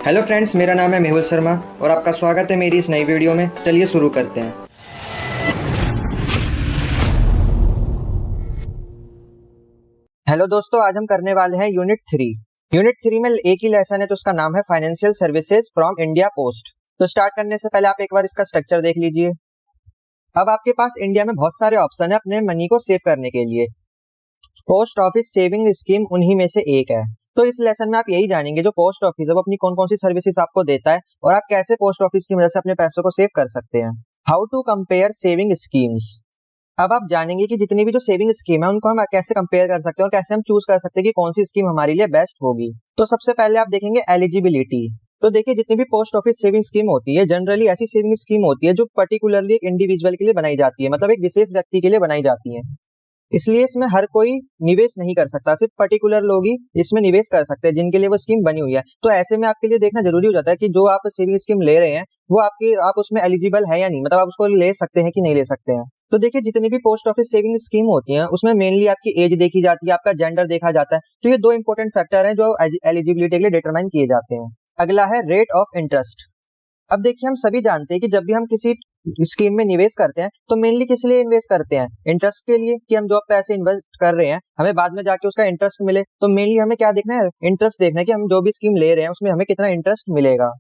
Hello friends, मेरा नाम है मेहुल शर्मा और आपका स्वागत है मेरी इस नई वीडियो में। चलिए शुरू करते हैं। हेलो दोस्तों, आज हम करने वाले हैं यूनिट 3 में एक ही लेसन है, तो उसका नाम है financial services from India post. तो स्टार्ट करने से पहले आप एक बार इसका स्ट्रक्चर देख लीजिए। अब आपके पास इंडिया में बहुत सारे ऑप्शन है अपने मनी को सेव करने के लिए। पोस्ट ऑफिस सेविंग स्कीम उन्हीं में से एक है। तो इस लेसन में आप यही जानेंगे जो पोस्ट ऑफिस है वो अपनी कौन कौन सी सर्विसेज आपको देता है और आप कैसे पोस्ट ऑफिस की मदद से अपने पैसों को सेव कर सकते हैं। How to compare saving schemes. अब आप जानेंगे कि जितनी भी जो सेविंग स्कीम है उनको हम कैसे कंपेयर कर सकते हैं और कैसे हम चूज कर सकते हैं कि कौन सी स्कीम हमारे लिए बेस्ट होगी। तो सबसे पहले आप देखेंगे एलिजिबिलिटी। तो देखिए, जितनी भी पोस्ट ऑफिस सेविंग स्कीम होती है जनरली ऐसी सेविंग स्कीम होती है जो पर्टिकुलरली एक इंडिविजुअल के लिए बनाई जाती है, मतलब एक विशेष व्यक्ति के लिए बनाई जाती है। इसलिए इसमें हर कोई निवेश नहीं कर सकता, सिर्फ पर्टिकुलर लोग ही इसमें निवेश कर सकते हैं जिनके लिए वो स्कीम बनी हुई है। तो ऐसे में आपके लिए देखना जरूरी हो जाता है कि जो आप सेविंग स्कीम ले रहे हैं वो आप उसमें एलिजिबल है या नहीं, मतलब आप उसको ले सकते हैं कि नहीं ले सकते हैं। तो देखिए, जितनी भी पोस्ट ऑफिस सेविंग स्कीम होती है उसमें मेनली आपकी एज देखी जाती है, आपका जेंडर देखा जाता है। तो ये दो इंपॉर्टेंट फैक्टर हैं जो एलिजिबिलिटी के लिए डिटरमाइन किए जाते हैं। अगला है रेट ऑफ इंटरेस्ट। अब देखिए, हम सभी जानते हैं कि जब भी हम किसी स्कीम में निवेश करते हैं तो मेनली किस लिए इन्वेस्ट करते हैं? इंटरेस्ट के लिए, कि हम जो पैसे इन्वेस्ट कर रहे हैं हमें बाद में जाके उसका इंटरेस्ट मिले। तो मेनली हमें क्या देखना है? इंटरेस्ट देखना है कि हम जो भी स्कीम ले रहे हैं उसमें हमें कितना इंटरेस्ट मिलेगा।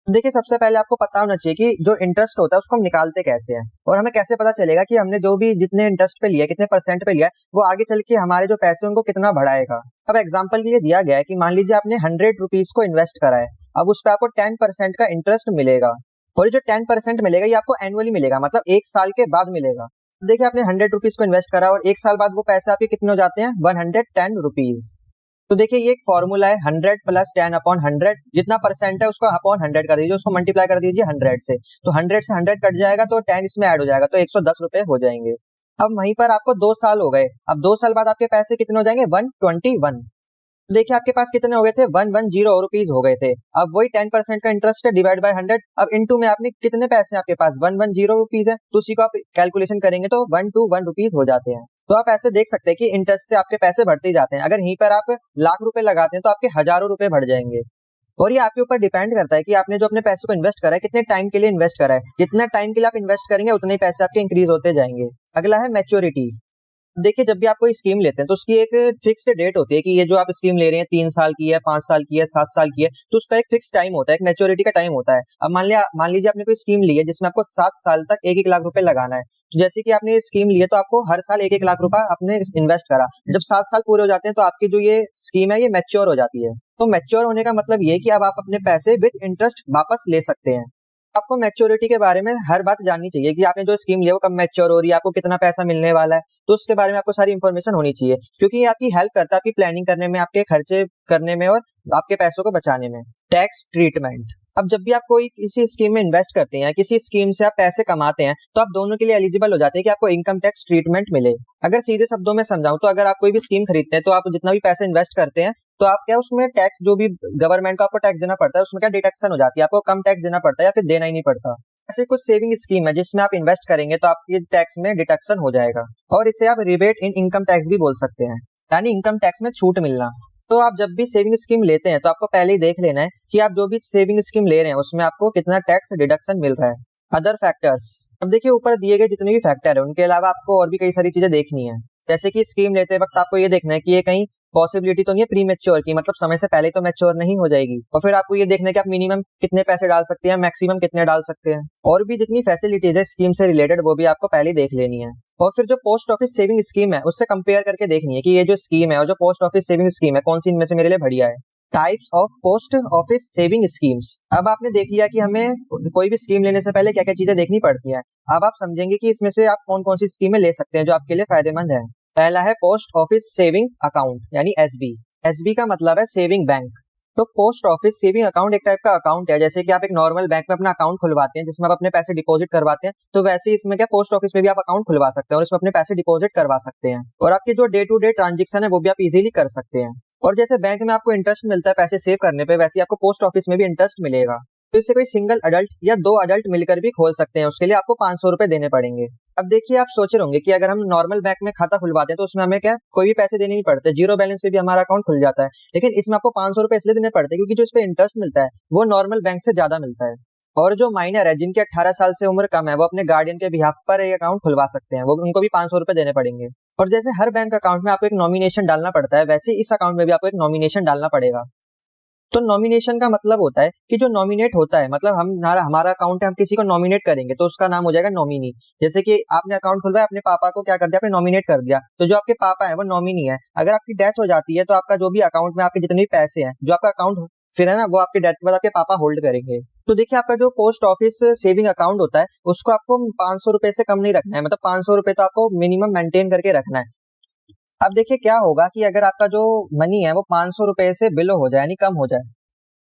देखिए, सबसे पहले आपको पता होना चाहिए कि जो इंटरेस्ट होता है उसको हम निकालते कैसे हैं और हमें कैसे पता चलेगा कि हमने जो भी जितने इंटरेस्ट पे लिया, कितने परसेंट पे लिया है, वो आगे चल के हमारे जो पैसे उनको कितना बढ़ाएगा। अब एग्जाम्पल के लिए दिया गया है कि मान लीजिए आपने 100 रुपीज को इन्वेस्ट करा है। अब उस पर आपको 10% का इंटरेस्ट मिलेगा और ये जो 10% मिलेगा ये आपको एनुअली मिलेगा, मतलब एक साल के बाद मिलेगा। देखिए, आपने 100 रुपीज को इन्वेस्ट करा और एक साल बाद वो पैसे आपके कितने हो जाते हैं? 110 रुपीज। तो देखिए, ये एक फॉर्मूला है 100 प्लस 10/100। जितना परसेंट है उसको अपॉन 100 कर दीजिए, उसको मल्टीप्लाई कर दीजिए 100 से। तो 100 से 100 कट जाएगा तो 10 इसमें ऐड हो जाएगा, तो 110 रुपए हो जाएंगे। अब वहीं पर आपको 2 साल हो गए। अब 2 साल बाद आपके पैसे कितने हो जाएंगे? 121। देखिए, आपके पास कितने हो गए थे? 110 रुपीज हो गए थे। अब वही 10% का इंटरेस्ट है, डिवाइड बाय 100। अब इनटू में आपने कितने पैसे हैं आपके पास? 110 रुपीज है, तो उसी को आप कैलकुलेशन करेंगे तो 121 रुपीज हो जाते हैं। तो आप ऐसे देख सकते हैं कि इंटरेस्ट से आपके पैसे बढ़ते ही जाते हैं। अगर यहीं पर आप लाख रुपए लगाते हैं तो आपके हजारों रुपए बढ़ जाएंगे। और ये आपके ऊपर डिपेंड करता है कि आपने जो अपने पैसे को इन्वेस्ट करा है कितने टाइम के लिए इन्वेस्ट करा है। जितना टाइम के लिए आप इन्वेस्ट करेंगे उतने ही पैसे आपके इंक्रीज होते जाएंगे। अगला है मैच्योरिटी। देखिए, जब भी आप कोई स्कीम लेते हैं तो उसकी एक फिक्स डेट होती है कि ये जो आप स्कीम ले रहे हैं 3 साल की है, 5 साल की है, 7 साल की है, तो उसका एक फिक्स टाइम होता है, एक मैच्योरिटी का टाइम होता है। अब मान लीजिए आपने कोई स्कीम ली है जिसमें आपको 7 साल तक 1-1 लाख रुपए लगाना है। तो जैसे कि आपने ये स्कीम ली है तो आपको हर साल 1-1 लाख रुपए आपने इन्वेस्ट करा। जब 7 साल पूरे हो जाते हैं तो आपकी जो ये स्कीम है ये मैच्योर हो जाती है। तो मैच्योर होने का मतलब ये है कि अब आप अपने पैसे विद इंटरेस्ट वापस ले सकते हैं। आपको मैच्योरिटी के बारे में हर बात जाननी चाहिए कि आपने जो स्कीम लिया वो कब मैच्योर हो रही है, आपको कितना पैसा मिलने वाला है। तो उसके बारे में आपको सारी इन्फॉर्मेशन होनी चाहिए, क्योंकि ये आपकी हेल्प करता है आपकी प्लानिंग करने में, आपके खर्चे करने में और आपके पैसों को बचाने में। Tax treatment. अब जब भी आप कोई किसी स्कीम में इन्वेस्ट करते हैं, किसी स्कीम से आप पैसे कमाते हैं, तो आप दोनों के लिए एलिजिबल हो जाते हैं कि आपको इनकम टैक्स ट्रीटमेंट मिले। अगर सीधे शब्दों में समझाऊं तो अगर आप कोई भी स्कीम खरीदते हैं तो आप जितना भी पैसे इन्वेस्ट करते हैं तो आप क्या उसमें टैक्स, जो भी गवर्नमेंट को आपको टैक्स देना पड़ता है उसमें क्या डिडक्शन हो जाती है, आपको कम टैक्स देना पड़ता है या फिर देना ही नहीं पड़ता। ऐसे कुछ सेविंग स्कीम है जिसमें आप इन्वेस्ट करेंगे तो आपके टैक्स में डिडक्शन हो जाएगा और इसे आप रिबेट इन इनकम टैक्स भी बोल सकते हैं, यानी इनकम टैक्स में छूट मिलना। तो आप जब भी सेविंग स्कीम लेते हैं तो आपको पहले ही देख लेना है कि आप जो भी सेविंग स्कीम ले रहे हैं उसमें आपको कितना टैक्स डिडक्शन मिल रहा है। Other factors. अब देखिए, ऊपर दिए गए जितने भी फैक्टर है उनके अलावा आपको और भी कई सारी चीजें देखनी है। जैसे कि स्कीम लेते वक्त आपको ये देखना है कि ये कहीं पॉसिबिलिटी तो नहीं है प्री मैच्योर की, मतलब समय से पहले तो मैच्योर नहीं हो जाएगी। और फिर आपको ये देखना है कि आप मिनिमम कितने पैसे डाल सकते हैं, मैक्सिमम कितने डाल सकते हैं। और भी जितनी फैसिलिटीज है स्कीम से रिलेटेड वो भी आपको पहले देख लेनी है। और फिर जो पोस्ट ऑफिस सेविंग स्कीम है उससे कंपेयर करके देखनी है कि ये जो स्कीम है और जो पोस्ट ऑफिस सेविंग स्कीम है कौन सी इनमें से मेरे लिए बढ़िया है। Types of post office saving schemes. अब आपने देख लिया कि हमें कोई भी स्कीम लेने से पहले क्या क्या चीजें देखनी पड़ती हैं। अब आप समझेंगे कि इसमें से आप कौन कौन सी स्कीमें ले सकते हैं जो आपके लिए फायदेमंद है। पहला है पोस्ट ऑफिस सेविंग अकाउंट यानी एसबी। एसबी का मतलब है सेविंग बैंक। तो पोस्ट ऑफिस सेविंग अकाउंट एक टाइप का अकाउंट है, जैसे कि आप एक नॉर्मल बैंक में अपना अकाउंट खुलवाते हैं जिसमें आप अपने पैसे डिपॉजिट करवाते हैं, तो वैसे ही इसमें क्या पोस्ट ऑफिस में भी आप अकाउंट खुलवा सकते हैं और इसमें अपने पैसे डिपॉजिट करवा सकते हैं और आपके जो डे टू डे ट्रांजेक्शन है वो भी आप इजीली कर सकते हैं। और जैसे बैंक में आपको इंटरेस्ट मिलता है पैसे सेव करने पे, वैसे ही आपको पोस्ट ऑफिस में भी इंटरेस्ट मिलेगा। तो इसे कोई सिंगल अडल्ट या 2 अडल्ट मिलकर भी खोल सकते हैं, उसके लिए आपको 500 रुपए देने पड़ेंगे। अब देखिए, आप सोच रहे होंगे कि अगर हम नॉर्मल बैंक में खाता खुलवाते हैं तो उसमें हमें क्या कोई भी पैसे देने नहीं पड़ते, जीरो बैलेंस पे भी हमारा अकाउंट खुल जाता है। लेकिन इसमें आपको 500 रुपए इसलिए देने पड़ते हैं क्योंकि जो इस पे इंटरेस्ट मिलता है वो नॉर्मल बैंक से ज्यादा मिलता है। और जो माइनर है, जिनकी 18 साल से उम्र कम है, वो अपने गार्डियन के बिहाफ पर एक अकाउंट खुलवा सकते हैं, वो उनको भी 500 रुपए देने पड़ेंगे। और जैसे हर बैंक अकाउंट में आपको एक नॉमिनेशन डालना पड़ता है, वैसे इस अकाउंट में भी आपको एक नॉमिनेशन डालना पड़ेगा। तो नॉमिनेशन का मतलब होता है कि जो नॉमिनेट होता है, मतलब हमारा अकाउंट है, हम किसी को नॉमिनेट करेंगे तो उसका नाम हो जाएगा नॉमिनी। जैसे कि आपने अकाउंट खुलवाया, अपने पापा को क्या कर दिया, आपने नॉमिनेट कर दिया, तो जो आपके पापा है वो नॉमिनी है। अगर आपकी डेथ हो जाती है तो आपका जो भी अकाउंट में आपके जितने भी पैसे हैं, जो आपका अकाउंट फिर है ना, वो आपके डेथ के बाद आपके पापा होल्ड करेंगे। तो देखिए, आपका जो पोस्ट ऑफिस सेविंग अकाउंट होता है उसको आपको 500 रुपए से कम नहीं रखना है, मतलब 500 रुपए तो आपको मिनिमम मेंटेन करके रखना है। अब देखिए क्या होगा कि अगर आपका जो मनी है वो 500 रुपए से बिलो हो जाए, यानी कम हो जाए,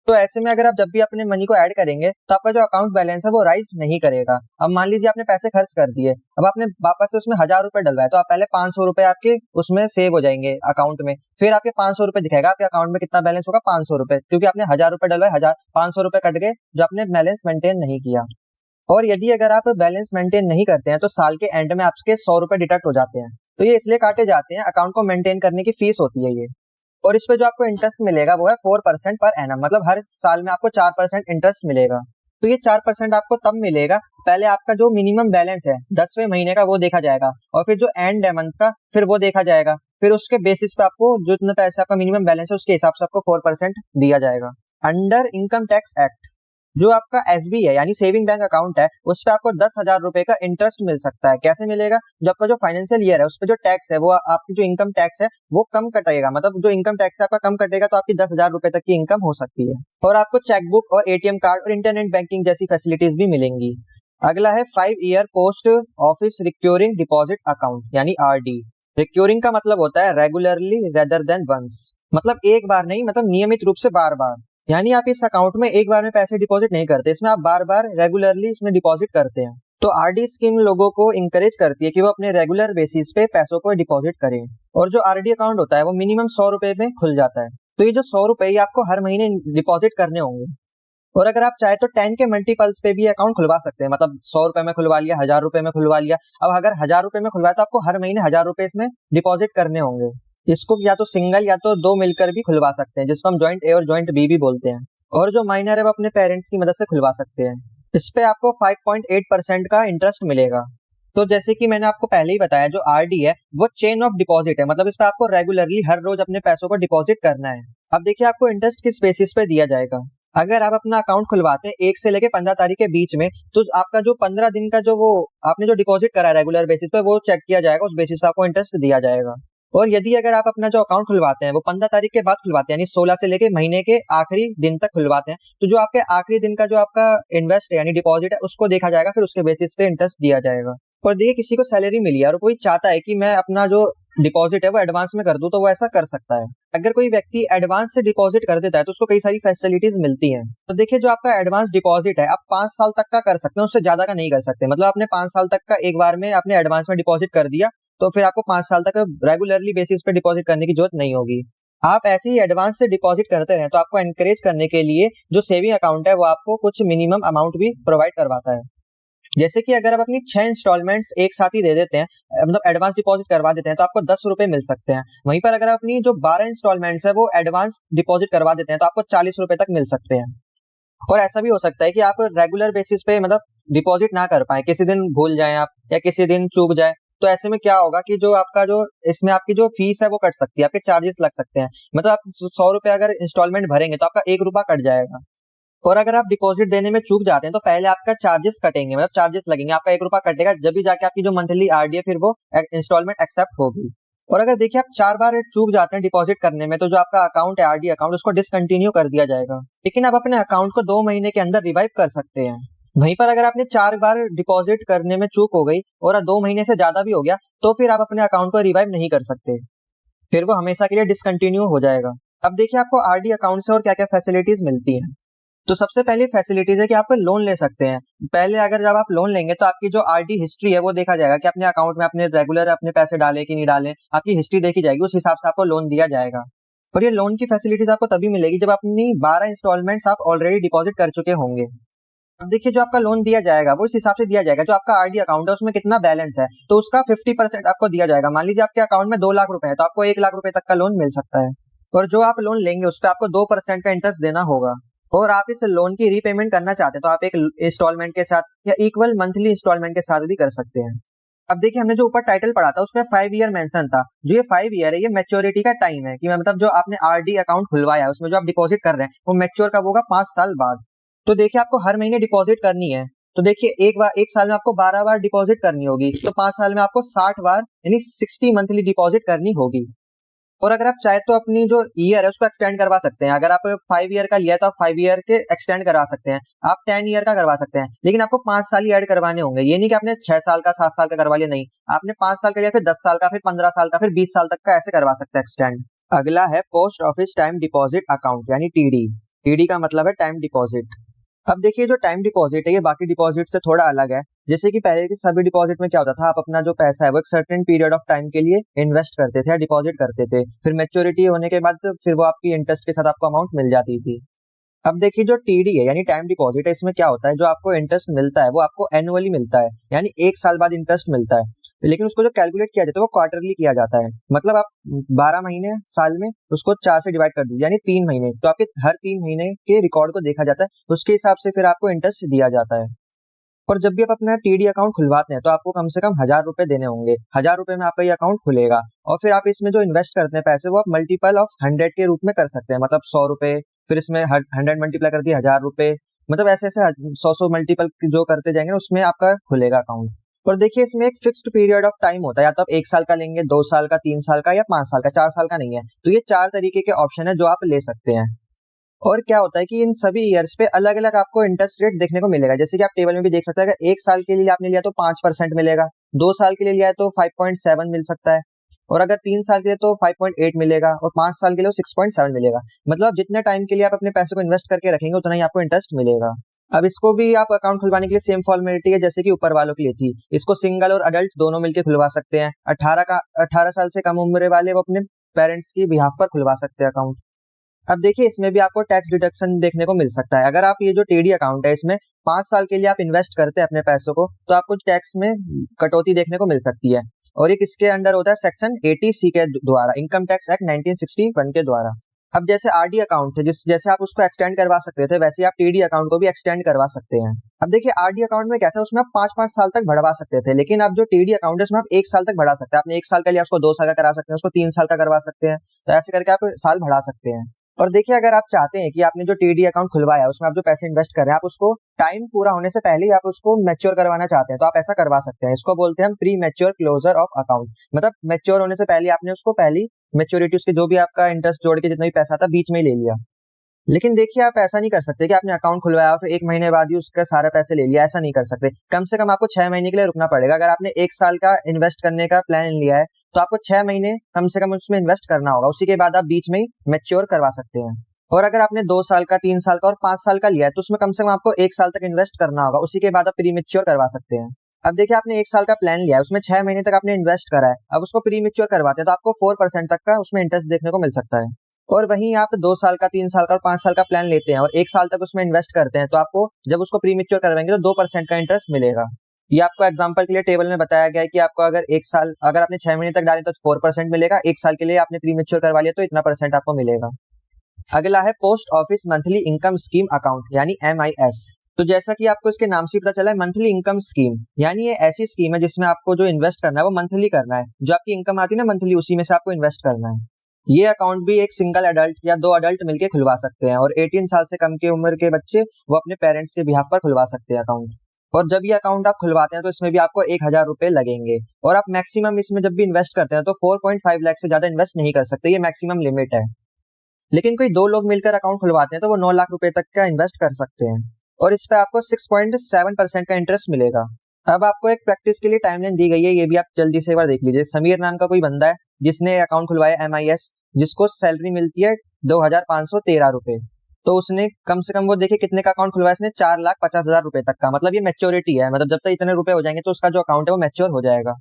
तो ऐसे में अगर आप जब भी अपने मनी को ऐड करेंगे तो आपका जो अकाउंट बैलेंस है वो राइज नहीं करेगा। अब मान लीजिए आपने पैसे खर्च कर दिए, अब आपने वापस से उसमें 1000 रुपए डलवाए, तो आप पहले 500 रुपए आपके उसमें सेव हो जाएंगे अकाउंट में, फिर आपके 500 रुपए दिखाएगा आपके अकाउंट में कितना बैलेंस होगा, 500 रुपए, क्योंकि आपने 1000 रुपए डलवाए, 500 रुपए कट गए जो आपने बैलेंस मेंटेन नहीं किया। और यदि अगर आप बैलेंस मेंटेन नहीं करते हैं तो साल के एंड में आपके 100 रुपए डिडक्ट हो जाते हैं। तो ये इसलिए काटे जाते हैं, अकाउंट को मेंटेन करने की फीस होती है ये। और इस पे जो आपको इंटरेस्ट मिलेगा वो है 4% पर एनम, मतलब हर साल में आपको 4% इंटरेस्ट मिलेगा। तो ये 4% आपको तब मिलेगा, पहले आपका जो मिनिमम बैलेंस है 10वें महीने का वो देखा जाएगा, और फिर जो एंड है मंथ का फिर वो देखा जाएगा, फिर उसके बेसिस पे आपको जो इतना पैसे आपका मिनिमम बैलेंस है उसके हिसाब से आपको 4% दिया जाएगा। अंडर इनकम टैक्स एक्ट, जो आपका एसबी है यानी सेविंग बैंक अकाउंट है, उस पर आपको 10,000 रुपए का इंटरेस्ट मिल सकता है। कैसे मिलेगा, जो आपका जो फाइनेंशियल ईयर है उस पर जो टैक्स है वो आपकी जो इनकम टैक्स है वो कम कटेगा, मतलब जो इनकम टैक्स है आपका कम कटेगा, तो आपकी 10,000 रुपए तक की इनकम हो सकती है। और आपको चेकबुक और एटीएम कार्ड और इंटरनेट बैंकिंग जैसी फैसिलिटीज भी मिलेंगी। अगला है 5 year post office recurring deposit account यानी आरडी। रिक्योरिंग का मतलब होता है रेगुलरली रेदर देन वंस, मतलब एक बार नहीं, मतलब नियमित रूप से बार बार, यानी आप इस अकाउंट में एक बार में पैसे डिपॉजिट नहीं करते, इसमें आप बार बार रेगुलरली इसमें डिपॉजिट करते हैं। तो आरडी स्कीम लोगों को इंकरेज करती है कि वो अपने रेगुलर बेसिस पे पैसों को डिपॉजिट करें। और जो आरडी अकाउंट होता है वो मिनिमम 100 रुपए में खुल जाता है। तो ये जो 100 रुपए ये आपको हर महीने डिपॉजिट करने होंगे। और अगर आप चाहे तो 10 के मल्टीपल्स पे भी अकाउंट खुलवा सकते हैं, मतलब 100 रुपए में खुलवा लिया, 1000 रुपए में खुलवा लिया। अब अगर 1000 रुपए में खुलवाया तो आपको हर महीने 1000 रुपए इसमें डिपॉजिट करने होंगे। इसको या तो सिंगल या तो दो मिलकर भी खुलवा सकते हैं, जिसको हम ज्वाइंट ए और ज्वाइंट बी भी बोलते हैं। और जो माइनर है वो अपने पेरेंट्स की मदद से खुलवा सकते हैं। इस पे आपको 5.8% का इंटरेस्ट मिलेगा। तो जैसे कि मैंने आपको पहले ही बताया, जो आरडी है वो चेन ऑफ डिपॉजिट है, मतलब इस पे आपको रेगुलरली हर रोज अपने पैसों को डिपॉजिट करना है। अब देखिए आपको इंटरेस्ट किस बेसिस पे दिया जाएगा। अगर आप अपना अकाउंट खुलवाते हैं 1 से लेके 15 तारीख के बीच में, तो आपका जो 15 दिन का जो वो आपने जो डिपॉजिट करा रेगुलर बेसिस पे वो चेक किया जाएगा, उस बेसिस पे आपको इंटरेस्ट दिया जाएगा। और यदि अगर आप अपना जो अकाउंट खुलवाते हैं वो 15 तारीख के बाद खुलवाते हैं, यानी 16 से लेके महीने के आखिरी दिन तक खुलवाते हैं, तो जो आपके आखिरी दिन का जो आपका इन्वेस्ट है यानी डिपॉजिट है उसको देखा जाएगा, फिर उसके बेसिस पे इंटरेस्ट दिया जाएगा। और देखिए, किसी को सैलरी मिली है और कोई चाहता है कि मैं अपना जो डिपॉजिट है वो एडवांस में कर दूं, तो वो ऐसा कर सकता है। अगर कोई व्यक्ति एडवांस से डिपॉजिट कर देता है तो उसको कई सारी फैसिलिटीज मिलती हैं। तो देखिए, जो आपका एडवांस डिपॉजिट है आप 5 साल तक का कर सकते हैं, उससे ज्यादा का नहीं कर सकते। मतलब आपने 5 साल तक का एक बार में आपने एडवांस में डिपॉजिट कर दिया, तो फिर आपको 5 साल तक रेगुलरली बेसिस पे डिपॉजिट करने की जरूरत नहीं होगी। आप ऐसे ही एडवांस से डिपॉजिट करते रहे, तो आपको एनकरेज करने के लिए जो सेविंग अकाउंट है वो आपको कुछ मिनिमम अमाउंट भी प्रोवाइड करवाता है। जैसे कि अगर आप अपनी 6 इंस्टॉलमेंट्स एक साथ ही दे देते हैं, मतलब एडवांस डिपॉजिट करवा देते हैं, तो आपको 10 रुपए मिल सकते हैं। वहीं पर अगर अपनी जो 12 इंस्टॉलमेंट्स है वो एडवांस डिपॉजिट करवा देते हैं तो आपको 40 रुपए तक मिल सकते हैं। और ऐसा भी हो सकता है कि आप रेगुलर बेसिस पे मतलब डिपॉजिट ना कर पाए, किसी दिन भूल जाएं आप या किसी दिन चूक जाए, तो ऐसे में क्या होगा कि जो आपका जो इसमें आपकी जो फीस है वो कट सकती है, आपके चार्जेस लग सकते हैं। मतलब आप 100 रुपए अगर इंस्टॉलमेंट भरेंगे तो आपका 1 रुपया कट जाएगा। और अगर आप डिपॉजिट देने में चूक जाते हैं तो पहले आपका चार्जेस कटेंगे, मतलब चार्जेस लगेंगे, आपका 1 रुपया कटेगा, जब भी जाके आपकी जो मंथली आरडी है फिर वो इंस्टॉलमेंट एक्सेप्ट होगी। और अगर देखिए आप 4 बार चूक जाते हैं डिपॉजिट करने में, तो जो आपका अकाउंट है आरडी अकाउंट उसको डिसकंटिन्यू कर दिया जाएगा। लेकिन आप अपने अकाउंट को 2 महीने के अंदर रिवाइव कर सकते हैं। वहीं पर अगर आपने 4 बार डिपॉजिट करने में चूक हो गई और 2 महीने से ज्यादा भी हो गया, तो फिर आप अपने अकाउंट को रिवाइव नहीं कर सकते, फिर वो हमेशा के लिए डिसकंटिन्यू हो जाएगा। अब देखिए आपको आरडी अकाउंट से और क्या क्या फैसिलिटीज मिलती हैं। तो सबसे पहली फैसिलिटीज है कि आप लोन ले सकते हैं। पहले अगर जब आप लोन लेंगे तो आपकी जो आरडी हिस्ट्री है वो देखा जाएगा कि अपने अकाउंट में अपने रेगुलर अपने पैसे डाले कि नहीं डाले, आपकी हिस्ट्री देखी जाएगी, उस हिसाब से आपको लोन दिया जाएगा। और ये लोन की फैसिलिटीज आपको तभी मिलेगी जब अपनी 12 इंस्टॉलमेंट्स आप ऑलरेडी डिपॉजिट कर चुके होंगे। अब देखिए जो आपका लोन दिया जाएगा वो इस हिसाब से दिया जाएगा, जो आपका आरडी अकाउंट है उसमें कितना बैलेंस है तो उसका 50% आपको दिया जाएगा। मान लीजिए आपके अकाउंट में 2 लाख रुपए है तो आपको 1 लाख रुपए तक का लोन मिल सकता है, और जो आप लोन लेंगे उस पर आपको 2% का इंटरेस्ट देना होगा। और आप इस लोन की रीपेमेंट करना चाहते हैं तो आप एक इंस्टॉलमेंट के साथ या इक्वल मंथली इंस्टॉलमेंट के साथ भी कर सकते हैं। अब देखिए हमने जो ऊपर टाइटल पढ़ा था उसमें 5 ईयर मेंशन था। जो ये 5 ईयर है ये मैच्योरिटी का टाइम है, कि मतलब जो आपने आरडी अकाउंट खुलवाया है उसमें जो आप डिपॉजिट कर रहे हैं वो मैच्योर कब होगा, 5 साल बाद। तो देखिए आपको हर महीने डिपॉजिट करनी है, तो देखिए एक साल में आपको 12 बार डिपॉजिट करनी होगी, तो 5 साल में आपको 60 बार यानी 60 मंथली डिपॉजिट करनी होगी। और अगर आप चाहे तो अपनी जो ईयर है उसको एक्सटेंड करवा सकते हैं। अगर आप 5 ईयर का लिया है तो आप 5 ईयर के एक्सटेंड करवा सकते हैं, आप 10 ईयर का करवा सकते हैं, लेकिन आपको 5 साल ही ऐड करवाने होंगे। ये नहीं कि आपने 6 साल का 7 साल का करवा लिया, नहीं, आपने 5 साल का लिया, फिर 10 साल का, फिर 15 साल का, फिर 20 साल तक का ऐसे करवा सकते हैं एक्सटेंड। अगला है post office time deposit account यानी टीडी। टीडी का मतलब है टाइम डिपॉजिट। अब देखिए जो टाइम डिपॉजिट है ये बाकी डिपॉजिट से थोड़ा अलग है। जैसे कि पहले के सभी डिपॉजिट में क्या होता था, आप अपना जो पैसा है वो एक सर्टेन पीरियड ऑफ टाइम के लिए इन्वेस्ट करते थे या डिपॉजिट करते थे, फिर मैच्योरिटी होने के बाद फिर वो आपकी इंटरेस्ट के साथ आपको अमाउंट मिल जाती थी। अब देखिए जो टीडी है यानी टाइम डिपॉजिट है, इसमें क्या होता है, जो आपको इंटरेस्ट मिलता है वो आपको एनुअली मिलता है, यानी 1 साल बाद इंटरेस्ट मिलता है। लेकिन उसको जो कैलकुलेट किया जाता है वो क्वार्टरली किया जाता है, मतलब आप 12 महीने साल में उसको 4 से डिवाइड कर दीजिए यानी 3 महीने, तो आपके हर 3 महीने के रिकॉर्ड को देखा जाता है, उसके हिसाब से फिर आपको इंटरेस्ट दिया जाता है। और जब भी आप अपना टीडी अकाउंट खुलवाते हैं तो आपको कम से कम 1,000 रुपए देने होंगे। 1,000 रुपए में आपका ये अकाउंट खुलेगा, और फिर आप इसमें जो इन्वेस्ट करते हैं पैसे वो आप मल्टीपल ऑफ 100 के रूप में कर सकते हैं, मतलब 100 रुपए, फिर इसमें 100 मल्टीप्लाई कर दिए 1,000 रुपए, मतलब ऐसे ऐसे 100 मल्टीपल जो करते जाएंगे उसमें आपका खुलेगा अकाउंट। और देखिए इसमें एक फिक्स्ड पीरियड ऑफ टाइम होता है, या तो आप 1 साल का लेंगे, 2 साल का, 3 साल का, या 5 साल का, 4 साल का नहीं है। तो ये 4 तरीके के ऑप्शन है जो आप ले सकते हैं। और क्या होता है कि इन सभी ईयर्स पे अलग अलग आपको इंटरेस्ट रेट देखने को मिलेगा, जैसे कि आप टेबल में भी देख सकते हैं। अगर 1 साल के लिए आपने लिया तो 5% मिलेगा, 2 साल के लिए लिया है तो 5.7 मिल सकता है, और अगर 3 साल के लिए तो 5.8 मिलेगा, और 5 साल के लिए 6.7 मिलेगा। मतलब जितने टाइम के लिए आप अपने पैसे को इन्वेस्ट करके रखेंगे उतना ही आपको इंटरेस्ट मिलेगा। अब इसको भी आप अकाउंट खुलवाने के लिए सेम फॉर्मेलिटी है जैसे कि ऊपर वालों के लिए थी। इसको सिंगल और अडल्ट दोनों मिलकर खुलवा सकते हैं। 18 साल से कम उम्र वाले वो अपने पेरेंट्स की बिहाफ पर खुलवा सकते हैं अकाउंट। अब देखिए इसमें भी आपको टैक्स डिडक्शन देखने को मिल सकता है। अगर आप ये जो टीडी अकाउंट है इसमें 5 साल के लिए आप इन्वेस्ट करते हैं अपने पैसों को, तो आपको टैक्स में कटौती देखने को मिल सकती है, और ये किसके अंडर होता है, सेक्शन 80C के द्वारा, इनकम टैक्स एक्ट 1961 के द्वारा। अब जैसे आरडी अकाउंट है जैसे आप उसको एक्सटेंड करवा सकते थे, वैसे आप टीडी अकाउंट को भी एक्सटेंड करवा सकते हैं। अब देखिए आरडी अकाउंट में क्या था, उसमें आप 5-5 साल तक बढ़वा सकते थे, लेकिन अब जो टीडी अकाउंट है उसमें आप 1 साल तक बढ़ा सकते हैं। आपने 1 साल का लिया उसको 2 साल का करा सकते हैं, उसको 3 साल का करवा सकते हैं, तो ऐसे करके आप साल बढ़ा सकते हैं। और देखिए अगर आप चाहते हैं कि आपने जो टीडी अकाउंट खुलवाया है उसमें आप जो पैसे इन्वेस्ट कर रहे हैं, आप उसको टाइम पूरा होने से पहले ही आप उसको मैच्योर करवाना चाहते हैं, तो आप ऐसा करवा सकते हैं। इसको बोलते हैं हम premature closure of account, मतलब मैच्योर होने से पहले आपने उसको पहली मैच्योरिटी उसके जो भी आपका इंटरेस्ट जोड़ के जितना भी पैसा था बीच में ही ले लिया। लेकिन देखिए आप ऐसा नहीं कर सकते कि आपने अकाउंट खुलवाया और फिर 1 महीने बाद ही उसका सारे पैसे ले लिया, ऐसा नहीं कर सकते। कम से कम आपको 6 महीने के लिए रुकना पड़ेगा। अगर आपने 1 साल का इन्वेस्ट करने का प्लान लिया है तो आपको 6 महीने कम से कम उसमें इन्वेस्ट करना होगा, उसी के बाद आप बीच में ही मैच्योर करवा सकते हैं। और अगर आपने 2 साल का, 3 साल का और 5 साल का लिया है तो उसमें कम से कम आपको 1 साल तक इन्वेस्ट करना होगा, उसी के बाद आप प्री मैच्योर करवा सकते हैं। अब देखिए आपने 1 साल का प्लान लिया है, उसमें 6 महीने तक आपने इन्वेस्ट करा है, अब उसको प्री मैच्योर करवाते हैं तो आपको 4% तक का उसमें इंटरेस्ट देखने को मिल सकता है। और वहीं आप 2 साल का, 3 साल का और 5 साल का प्लान लेते हैं और 1 साल तक उसमें इन्वेस्ट करते हैं, तो आपको जब उसको प्री मैच्योर करवाएंगे तो 2% का इंटरेस्ट मिलेगा। ये आपको एग्जांपल के लिए टेबल में बताया गया है कि आपको अगर 1 साल, अगर आपने 6 महीने तक डाले तो 4% मिलेगा, 1 साल के लिए आपने प्री मैच्योर करवा लिया तो इतना परसेंट आपको मिलेगा। अगला है post office monthly income scheme account यानी MIS। तो जैसा कि आपको इसके नाम से पता चला है, मंथली इनकम स्कीम यानी ये ऐसी स्कीम है जिसमें आपको जो इन्वेस्ट करना है वो मंथली करना है, जो आपकी इनकम आती है ना मंथली, उसी में से आपको इन्वेस्ट करना है। ये अकाउंट भी एक सिंगल अडल्ट या 2 अडल्ट मिलकर खुलवा सकते हैं, और 18 साल से कम की उम्र के बच्चे वो अपने पेरेंट्स के बिहाफ पर खुलवा सकते हैं अकाउंट। और जब ये अकाउंट आप खुलवाते हैं तो इसमें भी आपको 1,000 रुपए लगेंगे, और आप मैक्सिमम इसमें जब भी इन्वेस्ट करते हैं तो 4.5 लाख से ज्यादा इन्वेस्ट नहीं कर सकते, ये मैक्सिमम लिमिट है। लेकिन कोई 2 लोग मिलकर अकाउंट खुलवाते हैं तो वो 9 लाख रुपए तक का इन्वेस्ट कर सकते हैं, और इस पे आपको 6.7% का इंटरेस्ट मिलेगा। अब आपको एक प्रैक्टिस के लिए टाइमलाइन दी गई है, ये भी आप जल्दी से एक बार देख लीजिए। समीर नाम का कोई बंदा है जिसने अकाउंट खुलवाया MIS, जिसको सैलरी मिलती है 2,513 रुपए। तो उसने कम से कम वो देखिए कितने का अकाउंट खुलवाया इसने, 4,50,000 रुपए तक का, मतलब ये मैच्योरिटी है, मतलब जब तक इतने रुपए हो जाएंगे तो उसका जो अकाउंट है वो मैच्योर हो जाएगा।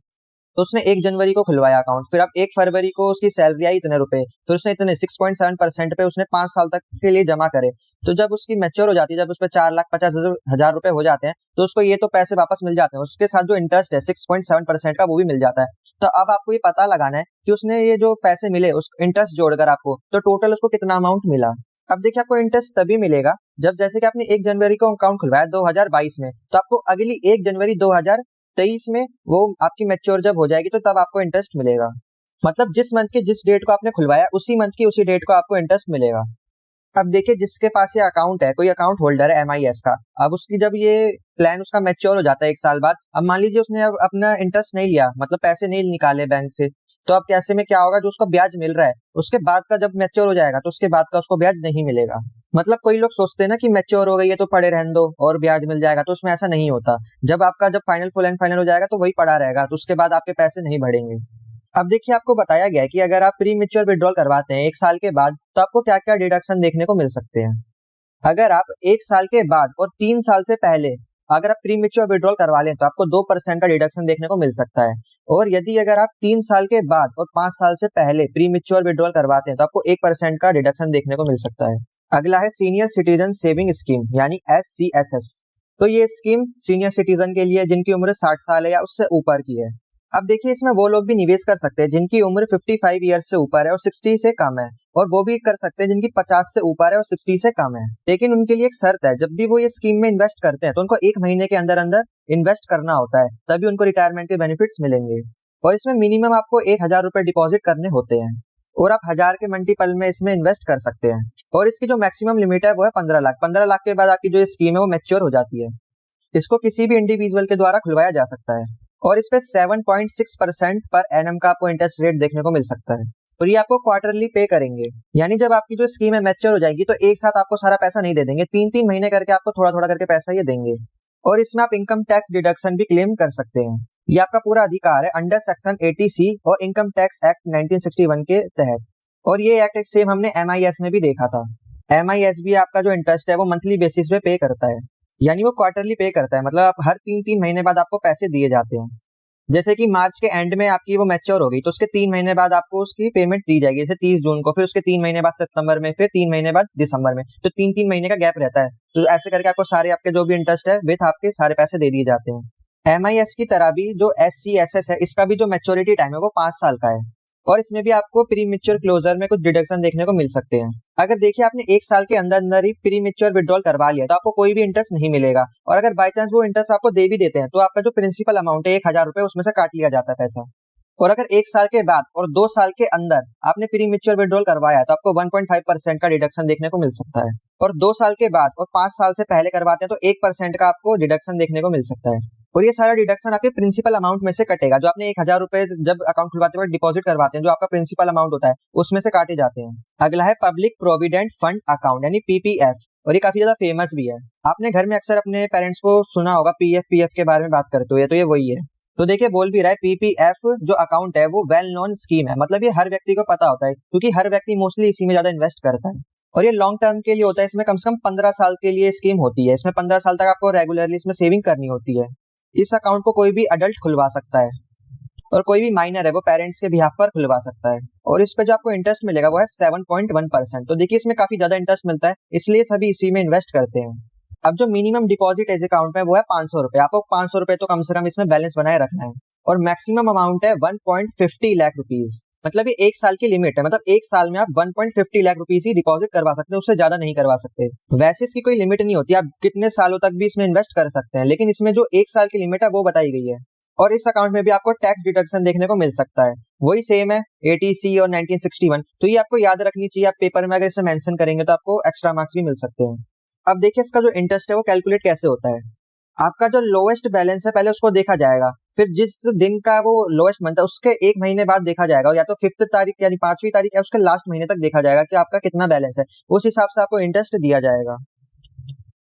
तो उसने 1 जनवरी को खुलवाया अकाउंट, फिर अब 1 फरवरी को उसकी सैलरी आई इतने रुपए, फिर उसने इतने 6.7% पे उसने 5 साल तक के लिए जमा करे। तो जब उसकी मैच्योर हो जाती है, जब उस पे 4,50,000 रुपए हो जाते हैं, तो उसको ये तो पैसे वापस मिल जाते हैं, उसके साथ जो इंटरेस्ट है 6.7% का वो भी मिल जाता है। तो अब आपको ये पता लगाना है कि उसने ये जो पैसे मिले उस इंटरेस्ट जोड़कर आपको, तो टोटल उसको कितना अमाउंट मिला। अब देखिए आपको इंटरेस्ट तभी मिलेगा जब जैसे कि आपने 1 जनवरी को अकाउंट खुलवाया 2022 में, तो आपको अगली 1 जनवरी 2023 में वो आपकी मैच्योर जब हो जाएगी, तो तब आपको इंटरेस्ट मिलेगा। मतलब जिस मंथ के जिस डेट को आपने खुलवाया उसी मंथ की उसी डेट को आपको इंटरेस्ट मिलेगा। अब देखिए जिसके पास ये अकाउंट है, कोई अकाउंट होल्डर है MIS का, अब उसकी जब ये प्लान उसका मैच्योर हो जाता है 1 साल बाद, अब मान लीजिए उसने अब अपना इंटरेस्ट नहीं लिया, मतलब पैसे नहीं निकाले बैंक से, तो अब कैसे में क्या होगा, जो उसको ब्याज मिल रहा है उसके बाद का जब मैच्योर हो जाएगा तो उसके बाद का उसको ब्याज नहीं मिलेगा। मतलब कोई लोग सोचते हैं ना कि मैच्योर हो गई है तो पड़े रहने दो और ब्याज मिल जाएगा, तो उसमें ऐसा नहीं होता। जब आपका जब फाइनल फुल एंड फाइनल हो जाएगा तो वही पड़ा रहेगा, तो उसके बाद आपके पैसे नहीं बढ़ेंगे। अब देखिए आपको बताया गया है कि अगर आप प्री मैच्योर विड्रॉल करवाते हैं 1 साल के बाद, तो आपको क्या क्या डिडक्शन देखने को मिल सकते हैं। अगर आप 1 साल के बाद और 3 साल से पहले अगर आप प्री मैच्योर विड्रॉल करवा लें तो आपको 2% का डिडक्शन देखने को मिल सकता है। और यदि अगर आप 3 साल के बाद और 5 साल से पहले प्री मैच्योर विड्रॉल करवाते हैं तो आपको 1% का डिडक्शन देखने को मिल सकता है। अगला है सीनियर सिटीजन सेविंग स्कीम यानी SCSS। तो ये स्कीम सीनियर सिटीजन के लिए जिनकी उम्र 60 साल है या उससे ऊपर की है। अब देखिए इसमें वो लोग भी निवेश कर सकते हैं जिनकी उम्र 55 ईयर से ऊपर है और 60 से कम है, और वो भी कर सकते हैं जिनकी 50 से ऊपर है और 60 से कम है। लेकिन उनके लिए एक शर्त है, जब भी वो ये स्कीम में इन्वेस्ट करते हैं तो उनको 1 महीने के अंदर अंदर इन्वेस्ट करना होता है, तभी उनको रिटायरमेंट के बेनिफिट्स मिलेंगे। और इसमें मिनिमम आपको 1,000 रुपए डिपॉजिट करने होते हैं और आप 1000 के मल्टीपल में इसमें इन्वेस्ट कर सकते हैं। और इसकी जो मैक्सिमम लिमिट है वो है 15 लाख। 15 लाख के बाद आपकी जो स्कीम है वो मैच्योर हो जाती है। इसको किसी भी इंडिविजुअल के द्वारा खुलवाया जा सकता है और इस पे 7.6% पर एनम का आपको इंटरेस्ट रेट देखने को मिल सकता है। और ये आपको क्वार्टरली पे करेंगे, यानी जब आपकी जो स्कीम है मैच्योर हो जाएगी तो एक साथ आपको सारा पैसा नहीं दे देंगे, 3-3 महीने करके आपको थोड़ा थोड़ा करके पैसा ये देंगे। और इसमें आप इनकम टैक्स डिडक्शन भी क्लेम कर सकते हैं। ये आपका पूरा अधिकार है अंडर सेक्शन 80C और इनकम टैक्स एक्ट 1961 के तहत। और ये एक्ट सेम हमने MIS में भी देखा था। MIS भी आपका जो इंटरेस्ट है वो मंथली बेसिस पे पे करता है, यानी वो क्वार्टरली पे करता है, मतलब आप हर 3-3 महीने बाद आपको पैसे दिए जाते हैं। जैसे कि मार्च के एंड में आपकी वो मैच्योर हो गई तो उसके 3 महीने बाद आपको उसकी पेमेंट दी जाएगी, जैसे 30 जून को, फिर उसके 3 महीने बाद सितंबर में, फिर 3 महीने बाद दिसंबर में, तो 3-3 महीने का गैप रहता है। तो ऐसे करके आपको सारे आपके जो भी इंटरेस्ट है विथ आपके सारे पैसे दे दिए जाते हैं। MIS की तरह भी जो SCSS है इसका भी जो मैच्योरिटी टाइम है वो 5 साल का है और इसमें भी आपको प्री मैच्योर क्लोजर में कुछ डिडक्शन देखने को मिल सकते हैं। अगर देखिए आपने 1 साल के अंदर अंदर ही प्री मैच्योर विड्रॉल करवा लिया तो आपको कोई भी इंटरेस्ट नहीं मिलेगा, और अगर बाय चांस वो इंटरेस्ट आपको दे भी देते हैं तो आपका जो प्रिंसिपल अमाउंट है 1,000 रुपए उसमें से काट लिया जाता है पैसा। और अगर 1 साल के बाद और 2 साल के अंदर आपने प्री मैच्योर विड्रॉल करवाया तो आपको 1.5% का डिडक्शन देखने को मिल सकता है, और 2 साल के बाद और 5 साल से पहले करवाते हैं तो 1% का आपको डिडक्शन देखने को मिल सकता है। और ये सारा डिडक्शन आपके प्रिंसिपल अमाउंट में से कटेगा, जो आपने 1,000 रुपए जब अकाउंट खुलवाते वक्त डिपॉजिट करवाते हैं, जो आपका प्रिंसिपल अमाउंट होता है उसमें से काटे जाते हैं। अगला है पब्लिक प्रोविडेंट फंड अकाउंट यानी PPF, और ये काफी ज्यादा फेमस भी है। आपने घर में अक्सर अपने पेरेंट्स को सुना होगा PF के बारे में बात करते हुए, तो ये वही है। तो देखिए बोल भी रहा है PPF जो अकाउंट है वो वेल नोन स्कीम है, मतलब ये हर व्यक्ति को पता होता है क्योंकि हर व्यक्ति मोस्टली इसी में ज्यादा इन्वेस्ट करता है। और ये लॉन्ग टर्म के लिए होता है, इसमें कम से कम 15 साल के लिए स्कीम होती है। इसमें 15 साल तक आपको रेगुलरली इसमें सेविंग करनी होती है। इस अकाउंट को कोई भी अडल्ट खुलवा सकता है और कोई भी माइनर है वो पेरेंट्स के बिहाफ पर खुलवा सकता है। और इस पे जो आपको इंटरेस्ट मिलेगा वो है 7.1%। तो देखिए इसमें काफी ज्यादा इंटरेस्ट मिलता है, इसलिए सभी इसी में इन्वेस्ट करते हैं। अब जो मिनिमम डिपॉजिट इस अकाउंट में वो है 500 रुपए। आपको 500 रुपए तो कम से कम इसमें बैलेंस बनाए रखना है, और मैक्सिमम अमाउंट है 1.50 लाख रुपीज। मतलब ये 1 साल की लिमिट है, मतलब 1 साल में आप 1.50 लाख रुपीज ही डिपॉजिट करवा सकते हैं, उससे ज्यादा नहीं करवा सकते। वैसे इसकी कोई लिमिट नहीं होती, आप कितने सालों तक भी इसमें इन्वेस्ट कर सकते हैं, लेकिन इसमें जो 1 साल की लिमिट है वो बताई गई है। और इस अकाउंट में भी आपको टैक्स डिडक्शन देखने को मिल सकता है, वही सेम है 80C और 1961। तो ये आपको याद रखनी चाहिए, आप पेपर में अगर इसे मेंशन करेंगे तो आपको एक्स्ट्रा मार्क्स भी मिल सकते हैं। अब देखिए इसका जो इंटरेस्ट है वो कैलकुलेट कैसे होता है। आपका जो लोएस्ट बैलेंस है पहले उसको देखा जाएगा, फिर जिस दिन का वो लोएस्ट मंथ है उसके 1 महीने बाद देखा जाएगा, या तो 5th तारीख यानी 5वीं तारीख या उसके लास्ट महीने तक देखा जाएगा कि आपका कितना बैलेंस है, उस हिसाब से आपको इंटरेस्ट दिया जाएगा।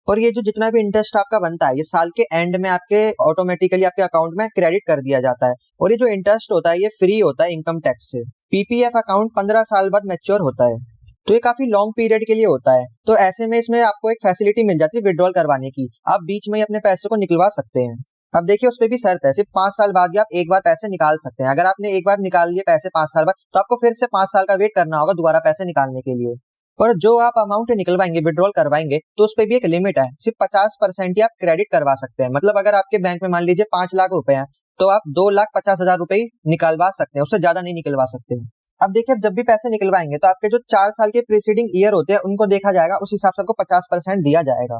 और ये जो जितना भी इंटरेस्ट आपका बनता है ये साल के एंड में आपके ऑटोमेटिकली आपके अकाउंट में क्रेडिट कर दिया जाता है। और ये जो इंटरेस्ट होता है ये फ्री होता है इनकम टैक्स से। PPF अकाउंट 15 साल बाद मैच्योर होता है, तो ये काफी लॉन्ग पीरियड के लिए होता है। तो ऐसे में इसमें आपको एक फैसिलिटी मिल जाती है विड्रॉल करवाने की, आप बीच में ही अपने पैसे को निकलवा सकते हैं। अब देखिए उस पे भी शर्त है, सिर्फ 5 साल बाद ही आप एक बार पैसे निकाल सकते हैं। अगर आपने एक बार निकाल लिए पैसे 5 साल बाद, तो आपको फिर से 5 साल का वेट करना होगा दोबारा पैसे निकालने के लिए। और जो आप अमाउंट निकलवाएंगे, विड्रॉल करवाएंगे, तो उस पे भी एक लिमिट है, सिर्फ 50% ही आप क्रेडिट करवा सकते हैं। मतलब अगर आपके बैंक में मान लीजिए 5 लाख रुपए हैं, तो आप 2,50,000 रुपए ही निकलवा सकते हैं, उससे ज्यादा नहीं निकलवा सकते। अब देखिए, अब जब भी पैसे निकलवाएंगे तो आपके जो 4 साल के प्रीसीडिंग ईयर होते हैं उनको देखा जाएगा, उस हिसाब से आपको 50% दिया जाएगा।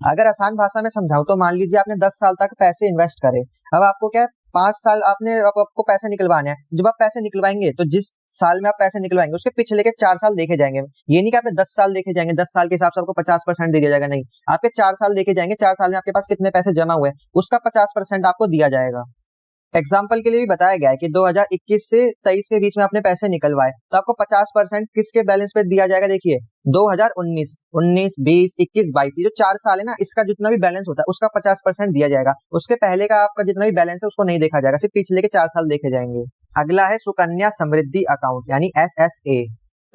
अगर आसान भाषा में समझाऊं तो मान लीजिए आपने 10 साल तक पैसे इन्वेस्ट करे। अब आपको क्या है, 5 साल अब आपको पैसे निकलवाने हैं। जब आप पैसे निकलवाएंगे तो जिस साल में आप पैसे निकलवाएंगे उसके पिछले के 4 साल देखे जाएंगे। ये नहीं कि आपने 10 साल देखे जाएंगे, 10 साल के हिसाब से आपको 50% दे दिया जाएगा, नहीं। आपके 4 साल देखे जाएंगे, 4 साल में आपके पास कितने पैसे जमा हुए उसका 50% आपको दिया जाएगा। एग्जाम्पल के लिए भी बताया गया है कि 2021 से 23 के बीच में आपने पैसे निकलवाए, तो आपको 50% किसके बैलेंस पे दिया जाएगा। देखिए 2019, 19, 20, 21, 22, ये जो 4 साल है ना, इसका जितना भी बैलेंस होता है उसका 50% दिया जाएगा। उसके पहले का आपका जितना भी बैलेंस है उसको नहीं देखा जाएगा, सिर्फ पिछले के 4 साल देखे जाएंगे। अगला है सुकन्या समृद्धि अकाउंट यानी SSA।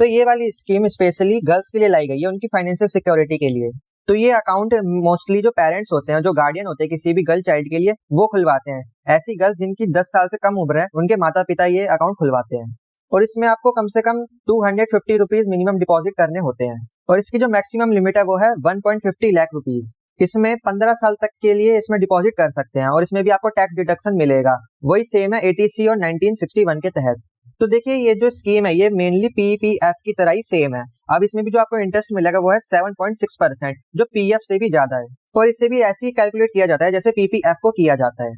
तो ये वाली स्कीम स्पेशली गर्ल्स के लिए लाई गई है, उनकी फाइनेंशियल सिक्योरिटी के लिए। तो ये अकाउंट मोस्टली जो पेरेंट्स होते हैं, जो गार्डियन होते हैं किसी भी गर्ल चाइल्ड के लिए, वो खुलवाते हैं। ऐसी गर्ल्स जिनकी 10 साल से कम उम्र है, उनके माता पिता ये अकाउंट खुलवाते हैं। और इसमें आपको कम से कम 250 रुपीज मिनिमम डिपॉजिट करने होते हैं। और इसकी जो मैक्सिमम लिमिट है वो है 1.50 लाख रुपीज। इसमें 15 साल तक के लिए इसमें डिपॉजिट कर सकते हैं, और इसमें भी आपको टैक्स डिडक्शन मिलेगा। वही सेम है ATC और 1961 के तहत। तो देखिए ये जो स्कीम है ये मेनली PPF की तरह ही सेम है। अब इसमें भी जो आपको इंटरेस्ट मिलेगा वो है 7.6%, जो PF से भी ज्यादा है। और इसे भी ऐसे ही कैलकुलेट किया जाता है जैसे PPF को किया जाता है।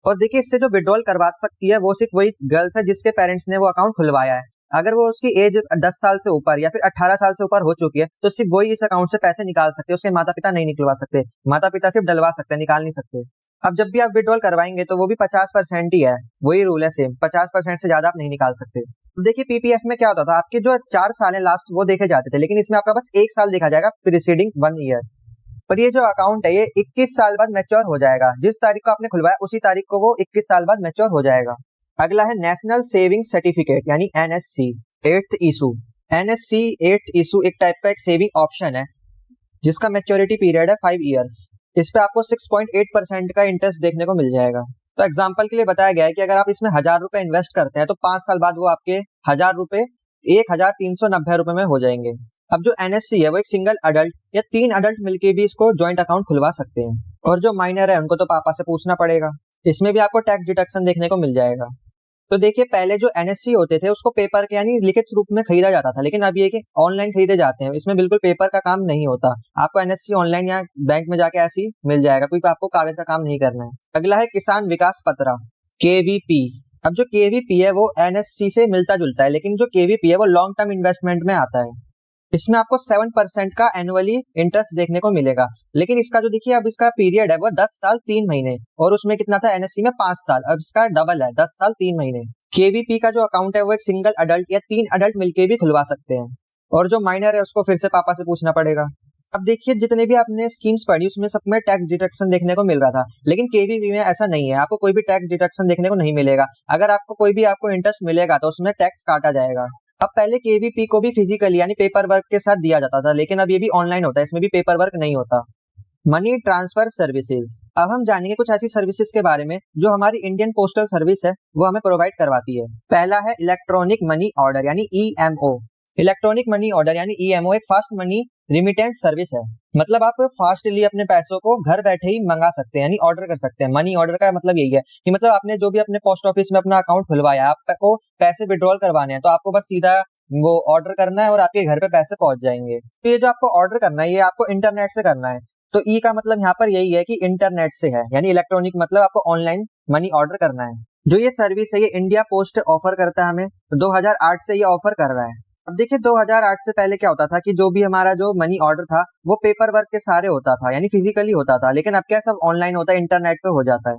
और देखिए इससे जो विड्रॉल करवा सकती है वो सिर्फ वही गर्ल्स है जिसके पेरेंट्स ने वो अकाउंट खुलवाया है। अगर वो उसकी एज 10 साल से ऊपर या फिर 18 साल से ऊपर हो चुकी है तो सिर्फ वही इस अकाउंट से पैसे निकाल सकते हैं, उसके माता पिता नहीं निकलवा सकते। माता पिता सिर्फ डलवा सकते हैं, निकाल नहीं सकते। अब जब भी आप विड्रॉल करवाएंगे तो वो भी 50% ही है, वही रूल है सेम, 50% से ज्यादा आप नहीं निकाल सकते। देखिए PPF में क्या होता था, आपके जो 4 साल है लास्ट वो देखे जाते थे, लेकिन इसमें आपका बस 1 साल देखा जाएगा, प्रीसीडिंग 1 ईयर। पर ये जो अकाउंट है ये 21 साल बाद मैच्योर हो जाएगा। जिस तारीख को आपने खुलवाया उसी तारीख को वो 21 साल बाद मैच्योर हो जाएगा। अगला है नेशनल सेविंग सर्टिफिकेट यानी NSC 8th issue. NSC 8th issue एक टाइप का एक सेविंग ऑप्शन है जिसका मैच्योरिटी पीरियड है 5 इयर्स। इस पे आपको 6.8% का इंटरेस्ट देखने को मिल जाएगा। तो एग्जाम्पल के लिए बताया गया है कि अगर आप इसमें 1,000 रुपए इन्वेस्ट करते हैं तो 5 साल बाद वो आपके 1,000 रुपए 1,390 रुपए में हो जाएंगे। अब जो NSC है वो एक सिंगल अडल्ट या 3 अडल्ट मिलके भी इसको ज्वाइंट अकाउंट खुलवा सकते हैं। और जो माइनर है उनको तो पापा से पूछना पड़ेगा। इसमें भी आपको टैक्स डिडक्शन देखने को मिल जाएगा। तो देखिए पहले जो NSC होते थे उसको पेपर के यानी लिखित रूप में खरीदा जाता था, लेकिन अब ये कि ऑनलाइन खरीदे जाते हैं। इसमें बिल्कुल पेपर का काम नहीं होता, आपको NSC ऑनलाइन या बैंक में जाके ऐसे ही मिल जाएगा, कोई आपको कागज का काम नहीं करना है। अगला है किसान विकास पत्र KVP। अब जो KVP है वो NSC से मिलता जुलता है, लेकिन जो KVP है वो लॉन्ग टर्म इन्वेस्टमेंट में आता है। इसमें आपको 7% का एनुअली इंटरेस्ट देखने को मिलेगा। लेकिन इसका जो देखिए अब इसका पीरियड है वो 10 साल 3 महीने, और उसमें कितना था NSC में 5 साल, अब इसका डबल है 10 साल 3 महीने। KVP का जो अकाउंट है वो एक सिंगल अडल्ट या 3 अडल्ट मिलके भी खुलवा सकते हैं, और जो माइनर है उसको फिर से पापा से पूछना पड़ेगा। अब देखिए जितने भी आपने स्कीम्स पढ़ी उसमें सब में टैक्स डिडक्शन देखने को मिल रहा था, लेकिन KVP में ऐसा नहीं है, आपको कोई भी टैक्स डिडक्शन देखने को नहीं मिलेगा। अगर आपको कोई भी आपको इंटरेस्ट मिलेगा तो उसमें टैक्स काटा जाएगा। अब पहले KVP को भी फिजिकली यानी पेपर वर्क के साथ दिया जाता था, लेकिन अब ये भी ऑनलाइन होता है, इसमें भी पेपर वर्क नहीं होता। Money transfer services. अब हम जानेंगे कुछ ऐसी सर्विसेज के बारे में जो हमारी इंडियन पोस्टल सर्विस है वो हमें प्रोवाइड करवाती है। पहला है इलेक्ट्रॉनिक मनी ऑर्डर यानी EMO। इलेक्ट्रॉनिक मनी ऑर्डर यानी EMO एक फास्ट मनी रिमिटेंस सर्विस है। मतलब आप फास्टली अपने पैसों को घर बैठे ही मंगा सकते हैं यानी ऑर्डर कर सकते हैं। मनी ऑर्डर का मतलब यही है कि मतलब आपने जो भी अपने पोस्ट ऑफिस में अपना अकाउंट खुलवाया, आपको पैसे विड्रॉल करवाने हैं, तो आपको बस सीधा वो ऑर्डर करना है और आपके घर पे पैसे पहुंच जाएंगे। तो ये जो आपको ऑर्डर करना है ये आपको इंटरनेट से करना है। तो ई का मतलब यहाँ पर यही है कि इंटरनेट से है, यानी इलेक्ट्रॉनिक मतलब आपको ऑनलाइन मनी ऑर्डर करना है। जो ये सर्विस है ये इंडिया पोस्ट ऑफर करता है हमें, 2008 से ये ऑफर कर रहा है। अब देखिए 2008 से पहले क्या होता था कि जो भी हमारा जो मनी ऑर्डर था वो पेपर वर्क के सारे होता था यानी फिजिकली होता था, लेकिन अब क्या सब ऑनलाइन होता है, इंटरनेट पे हो जाता है।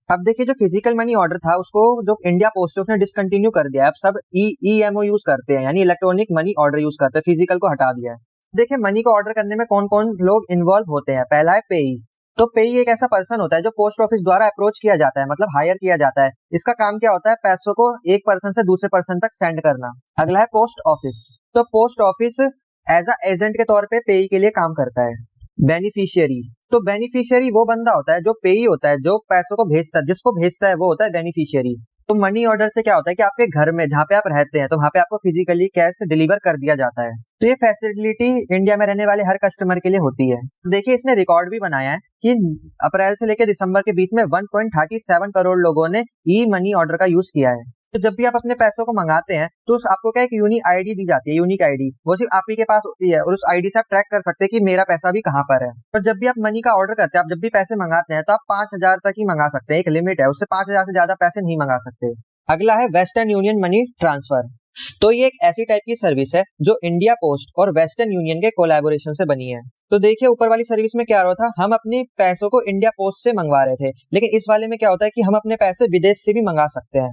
अब देखिए जो फिजिकल मनी ऑर्डर था उसको जो इंडिया पोस्ट उसने डिसकंटिन्यू कर दिया है। अब सब EMO यूज करते हैं यानी इलेक्ट्रॉनिक मनी ऑर्डर यूज करते हैं, फिजिकल को हटा दिया है। देखिए मनी को ऑर्डर करने में कौन कौन लोग इन्वॉल्व होते हैं। पहला है पेई। तो पेई एक ऐसा पर्सन होता है जो पोस्ट ऑफिस द्वारा अप्रोच किया जाता है, मतलब हायर किया जाता है। इसका काम क्या होता है, पैसों को एक पर्सन से दूसरे पर्सन तक सेंड करना। अगला है पोस्ट ऑफिस। तो post office as a agent के तौर पे पेई के लिए काम करता है। बेनिफिशियरी। तो बेनिफिशियरी वो बंदा होता है जो पेई होता है, जो पैसों को भेजता है, जिसको भेजता है वो होता है बेनिफिशियरी। तो मनी ऑर्डर से क्या होता है कि आपके घर में जहाँ पे आप रहते हैं तो वहाँ पे आपको फिजिकली कैश डिलीवर कर दिया जाता है। तो ये फैसिलिटी इंडिया में रहने वाले हर कस्टमर के लिए होती है। देखिए इसने रिकॉर्ड भी बनाया है कि अप्रैल से लेकर दिसंबर के बीच में 1.37 करोड़ लोगों ने ई मनी ऑर्डर का यूज किया है। तो जब भी आप अपने पैसों को मंगाते हैं तो आपको क्या एक यूनिक आईडी दी जाती है, यूनिक आईडी वो सिर्फ आप ही के पास होती है और उस आईडी से आप ट्रैक कर सकते हैं कि मेरा पैसा भी कहाँ पर है। और जब भी आप मनी का ऑर्डर करते हैं, आप जब भी पैसे मंगाते हैं तो आप 5,000 तक ही मंगा सकते हैं, एक लिमिट है, उससे 5,000 से ज्यादा पैसे नहीं मंगा सकते। अगला है वेस्टर्न यूनियन मनी ट्रांसफर। तो ये एक ऐसी टाइप की सर्विस है जो इंडिया पोस्ट और वेस्टर्न यूनियन के कोलैबोरेशन से बनी है। तो देखिए ऊपर वाली सर्विस में क्या हो रहा था, हम अपने पैसों को इंडिया पोस्ट से मंगवा रहे थे, लेकिन इस वाले में क्या होता है कि हम अपने पैसे विदेश से भी मंगा सकते हैं।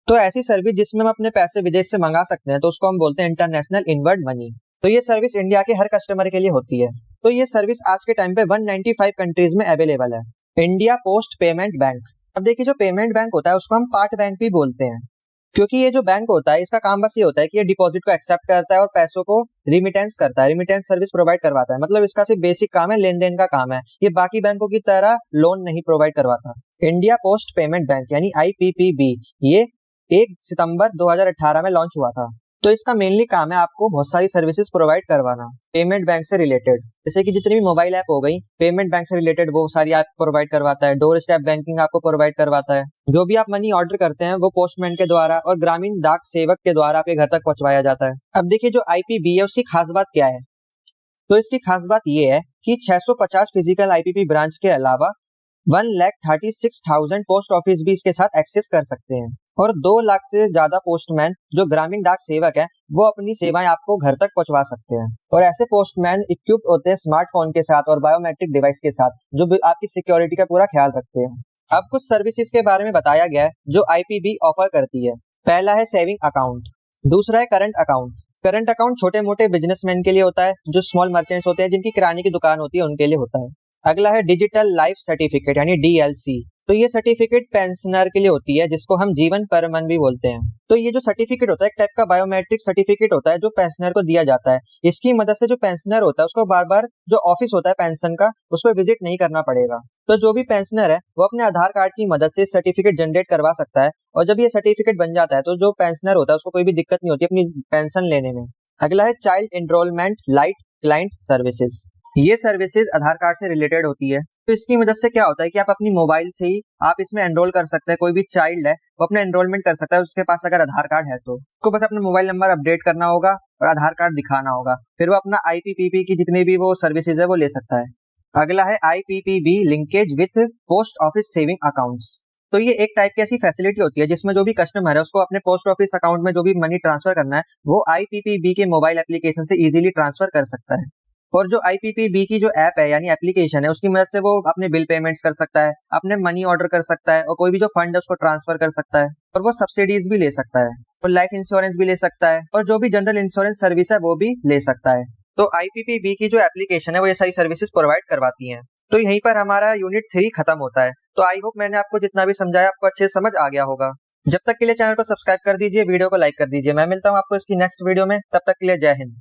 तो ऐसी सर्विस जिसमें हम अपने पैसे विदेश से मंगा सकते हैं तो उसको हम बोलते हैं इंटरनेशनल इनवर्ड मनी। तो ये सर्विस इंडिया के हर कस्टमर के लिए होती है। तो ये सर्विस आज के टाइम पे 195 कंट्रीज में अवेलेबल है। India post payment bank. अब देखिए जो पेमेंट बैंक होता है उसको हम पार्ट बैंक भी बोलते हैं, क्योंकि ये जो बैंक होता है इसका काम बस ये होता है कि ये डिपॉजिट को एक्सेप्ट करता है और पैसों को रिमिटेंस करता है, रिमिटेंस सर्विस प्रोवाइड करवाता है। मतलब इसका सिर्फ बेसिक काम है, लेन देन का काम है, ये बाकी बैंकों की तरह लोन नहीं प्रोवाइड करवाता। इंडिया पोस्ट पेमेंट बैंक यानी IPPB ये 1 सितंबर 2018 में लॉन्च हुआ था। तो इसका मेनली काम है आपको बहुत सारी सर्विसेज प्रोवाइड करवाना पेमेंट बैंक से रिलेटेड, जैसे कि जितनी भी मोबाइल ऐप हो गई पेमेंट बैंक से रिलेटेड वो सारी ऐप प्रोवाइड करवाता है। डोर स्टेप बैंकिंग आपको प्रोवाइड करवाता है। जो भी आप मनी ऑर्डर करते हैं वो पोस्टमैन के द्वारा और ग्रामीण डाक सेवक के द्वारा आपके घर तक पहुंचवाया जाता है। अब देखिए जो IPB है उसकी खास बात क्या है, तो इसकी खास बात ये है कि 650 फिजिकल IPP ब्रांच के अलावा 1,36,000 पोस्ट ऑफिस भी इसके साथ एक्सेस कर सकते हैं और 2 लाख से ज्यादा पोस्टमैन जो ग्रामीण डाक सेवक है वो अपनी सेवाएं आपको घर तक पहुंचवा सकते हैं। और ऐसे पोस्टमैन इक्विप्ड होते हैं स्मार्टफोन के साथ और बायोमेट्रिक डिवाइस के साथ जो आपकी सिक्योरिटी का पूरा ख्याल रखते हैं। अब कुछ सर्विसेज के बारे में बताया गया है जो IPB ऑफर करती है। पहला है सेविंग अकाउंट, दूसरा है करंट अकाउंट। करंट अकाउंट छोटे मोटे बिजनेसमैन के लिए होता है, जो स्मॉल मर्चेंट्स होते हैं जिनकी किराने की दुकान होती है उनके लिए होता है। अगला है डिजिटल लाइफ सर्टिफिकेट यानी DLC। तो ये सर्टिफिकेट पेंशनर के लिए होती है जिसको हम जीवन प्रमाण भी बोलते हैं। तो ये जो सर्टिफिकेट होता है एक टाइप का बायोमेट्रिक सर्टिफिकेट होता है जो पेंशनर को दिया जाता है। इसकी मदद से जो पेंशनर होता है उसको बार बार जो ऑफिस होता है पेंशन का उस पर विजिट नहीं करना पड़ेगा। तो जो भी पेंशनर है वो अपने आधार कार्ड की मदद से सर्टिफिकेट जनरेट करवा सकता है और जब ये सर्टिफिकेट बन जाता है तो जो पेंशनर होता है उसको कोई भी दिक्कत नहीं होती अपनी पेंशन लेने में। अगला है child enrolment light client services. ये सर्विसेज आधार कार्ड से रिलेटेड होती है। तो इसकी मदद से क्या होता है कि आप अपनी मोबाइल से ही आप इसमें एनरोल कर सकते हैं। कोई भी चाइल्ड है वो अपना एनरोलमेंट कर सकता है, उसके पास अगर आधार कार्ड है तो उसको बस अपना मोबाइल नंबर अपडेट करना होगा और आधार कार्ड दिखाना होगा, फिर वो अपना IPPB की जितनी भी वो सर्विसेज है वो ले सकता है। अगला है IPPB linkage with post office saving accounts. तो ये एक टाइप की ऐसी फैसिलिटी होती है जिसमें जो भी कस्टमर है उसको अपने पोस्ट ऑफिस अकाउंट में जो भी मनी ट्रांसफर करना है वो IPPB के मोबाइल एप्लीकेशन से इजीली ट्रांसफर कर सकता है। और जो IPPB की जो ऐप है यानी एप्लीकेशन है उसकी मदद से वो अपने बिल पेमेंट्स कर सकता है, अपने मनी ऑर्डर कर सकता है और कोई भी जो फंड है उसको ट्रांसफर कर सकता है और वो सब्सिडीज भी ले सकता है और लाइफ इंश्योरेंस भी ले सकता है और जो भी जनरल इंश्योरेंस सर्विस है वो भी ले सकता है। तो IPPB की जो एप्लीकेशन है वो ये सारी सर्विसेज प्रोवाइड करवाती है। तो यहीं पर हमारा यूनिट 3 खत्म होता है। तो आई होप मैंने आपको जितना भी समझाया आपको अच्छे समझ आ गया होगा। जब तक के लिए चैनल को सब्सक्राइब कर दीजिए, वीडियो को लाइक कर दीजिए। मैं मिलता हूँ आपको इसकी नेक्स्ट वीडियो में, तब तक के लिए जय हिंद।